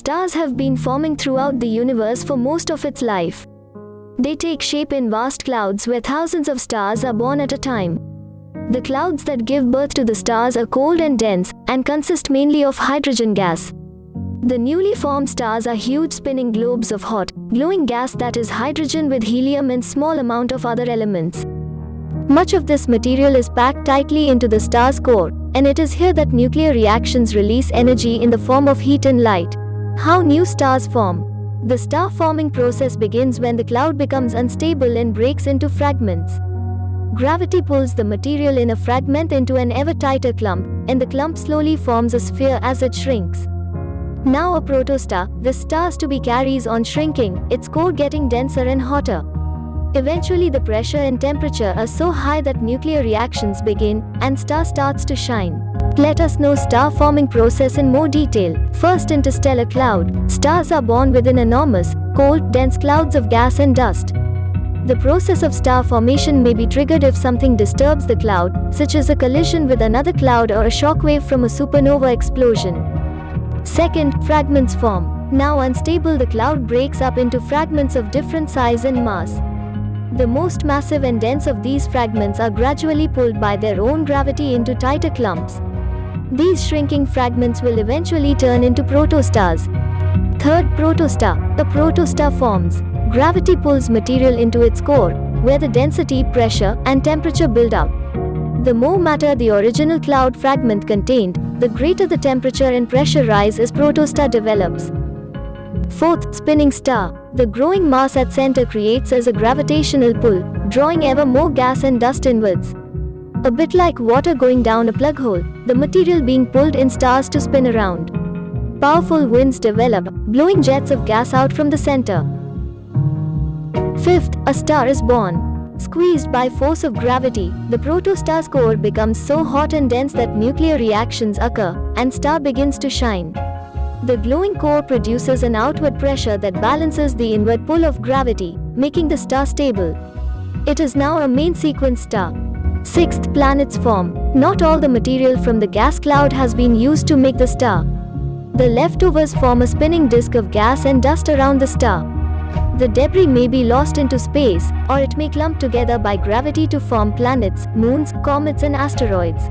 Stars have been forming throughout the universe for most of its life. They take shape in vast clouds where thousands of stars are born at a time. The clouds that give birth to the stars are cold and dense, and consist mainly of hydrogen gas. The newly formed stars are huge spinning globes of hot, glowing gas that is hydrogen with helium and small amount of other elements. Much of this material is packed tightly into the star's core, and it is here that nuclear reactions release energy in the form of heat and light. How new stars form. The star-forming process begins when the cloud becomes unstable and breaks into fragments. Gravity pulls the material in a fragment into an ever tighter clump, and the clump slowly forms a sphere as it shrinks. Now a protostar, this star's to be carries on shrinking, its core getting denser and hotter. Eventually the pressure and temperature are so high that nuclear reactions begin, and star starts to shine. Let us know star-forming process in more detail. First, interstellar cloud. Stars are born within enormous, cold, dense clouds of gas and dust. The process of star formation may be triggered if something disturbs the cloud, such as a collision with another cloud or a shockwave from a supernova explosion. Second, fragments form. Now unstable, the cloud breaks up into fragments of different size and mass. The most massive and dense of these fragments are gradually pulled by their own gravity into tighter clumps. These shrinking fragments will eventually turn into protostars. Third, protostar. A protostar forms. Gravity pulls material into its core, where the density, pressure, and temperature build up. The more matter the original cloud fragment contained, the greater the temperature and pressure rise as protostar develops. Fourth, spinning star. The growing mass at center creates as a gravitational pull, drawing ever more gas and dust inwards. A bit like water going down a plug hole, the material being pulled in stars to spin around. Powerful winds develop, blowing jets of gas out from the center. Fifth, a star is born. Squeezed by force of gravity, the protostar's core becomes so hot and dense that nuclear reactions occur, and star begins to shine. The glowing core produces an outward pressure that balances the inward pull of gravity, making the star stable. It is now a main sequence star. Sixth, planets form. Not all the material from the gas cloud has been used to make the star. The leftovers form a spinning disk of gas and dust around the star. The debris may be lost into space, or it may clump together by gravity to form planets, moons, comets, and asteroids.